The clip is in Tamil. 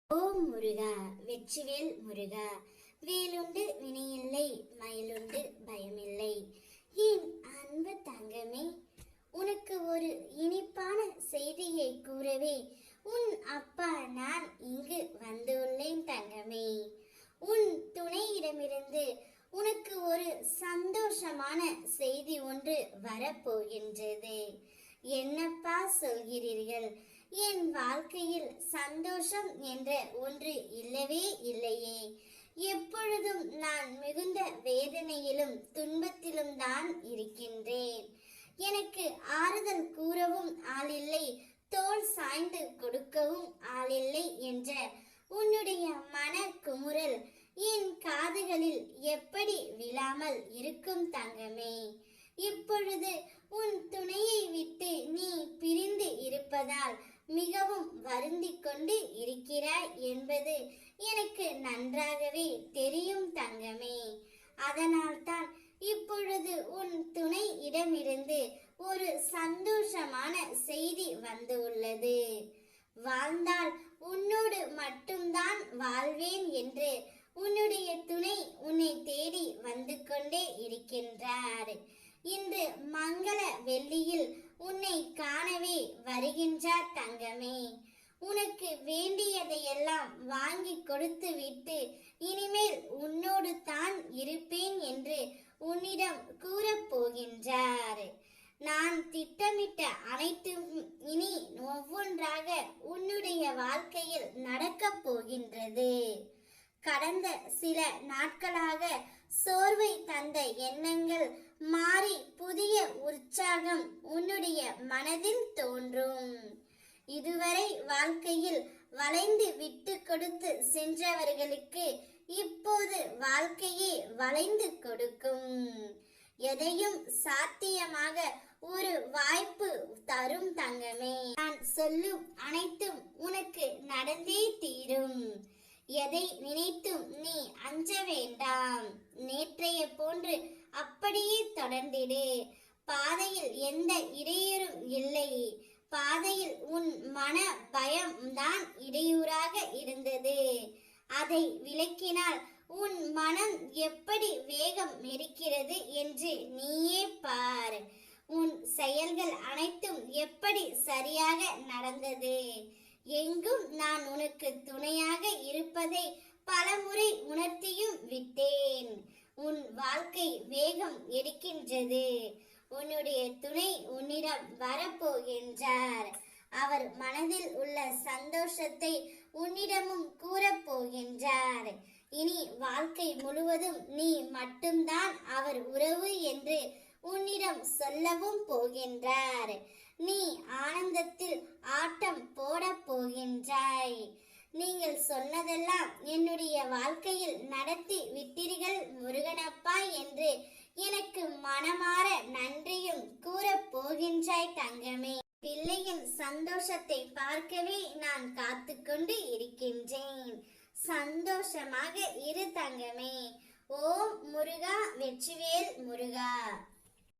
ஓம் முருகா, வெற்றிவேல் முருகா. வேலுண்டு வினையில்லை, மயிலுண்டு பயமில்லை. என் அன்பு தங்கமே, உனக்கு ஒரு இனிப்பான செய்தியை கூறவே உன் அப்பா நான் இங்கு வந்துள்ளேன் தங்கமே. உன் துணையிடமிருந்து உனக்கு ஒரு சந்தோஷமான செய்தி ஒன்று வரப்போகின்றது. என்னப்பா சொல்கிறீர்கள்? என் வாழ்க்கையில் சந்தோஷம் என்ற ஒன்று இல்லவே இல்லையே. எப்பொழுதும் நான் மிகுந்த வேதனையிலும் துன்பத்திலும் தான் இருக்கின்றேன். எனக்கு ஆறுதல் கூறவும் ஆளில்லை, தோள் சாய்ந்து கொடுக்கவும் ஆளில்லை என்ற உன்னுடைய மன குமுறல் என் காதுகளில் எப்படி விழாமல் இருக்கும் தங்கமே? இப்பொழுது உன் துணையை விட்டு நீ பிரிந்து இருப்பதால் மிகவும் வருந்திக் கொண்டு இருக்கிறாய் என்பது எனக்கு நன்றாகவே தெரியும் தங்கமே. அதனால்தான் இப்பொழுது உன் துணை இடமிருந்து ஒரு சந்தோஷமான செய்தி வந்துள்ளது. வாழ்ந்தால் உன்னோடு மட்டும்தான் வாழ்வேன் என்று உன்னுடைய துணை உன்னை தேடி வந்து கொண்டே இருக்கின்றார். இன்று மங்கள வெள்ளியில் உன்னை காணவே வருகின்றார் தங்கமே. உனக்கு வேண்டியதையெல்லாம் வாங்கி கொடுத்து விட்டு இனிமேல் உன்னோடு தான் இருப்பேன் என்று உன்னிடம் கூறப்போகின்றார். நான் திட்டமிட்ட அனைத்தும் இனி ஒவ்வொன்றாக உன்னுடைய வாழ்க்கையில் நடக்கப் போகின்றது. கடந்த சில நாட்களாக சோர்வை தந்த எண்ணங்கள் மாறி புதிய உற்சாகம் உன்னுடைய மனதில் தோன்றும். இதுவரை வாழ்க்கையில் வளைந்து விட்டு கொடுத்து சென்றவர்களுக்கு இப்போது வாழ்க்கையே வளைந்து கொடுக்கும். எதையும் சாத்தியமாக ஒரு வாய்ப்பு தரும் தங்கமே. நான் சொல்லும் அனைத்தும் உனக்கு நடந்தே தீரும். எதை நினைத்தும் நீ அஞ்ச வேண்டாம். நேற்றைய போன்று அப்படியே தொடர்ந்திடு. பாதையில் எந்த இடையூறும் இல்லை. பாதையில் உன் மன பயம் தான் இடையூறாக இருந்தது. அதை விலக்கினால் உன் மனம் எப்படி வேகம் இருக்கிறது என்று நீயே பார். உன் செயல்கள் அனைத்தும் எப்படி சரியாக நடந்தது. எங்கும் நான் உனக்கு துணையாக இருப்பதை பலமுறை உணர்த்தியும் விட்டேன். உன் வாழ்க்கை வேகம் எடுக்கின்றது. உன்னுடைய துணை உன்னிடம் வரப்போகின்றார். அவர் மனதில் உள்ள சந்தோஷத்தை உன்னிடமும் கூறப்போகின்றார். இனி வாழ்க்கை முழுவதும் நீ மட்டும்தான் அவர் உறவு என்று உன்னிடம் சொல்லவும் போகின்றார். நீ ஆனந்தத்தில் ஆட்டம் போட போகின்றாய். நீங்கள் சொன்னதெல்லாம் என்னுடைய வாழ்க்கையில் நடத்தி விட்டீர்கள் முருகனப்பா என்று எனக்கு மனமாற நன்றியும் கூறப் போகின்றாய் தங்கமே. பிள்ளையின் சந்தோஷத்தை பார்க்கவே நான் காத்து கொண்டு இருக்கின்றேன். சந்தோஷமாக இரு தங்கமே. ஓம் முருகா, வெற்றிவேல் முருகா.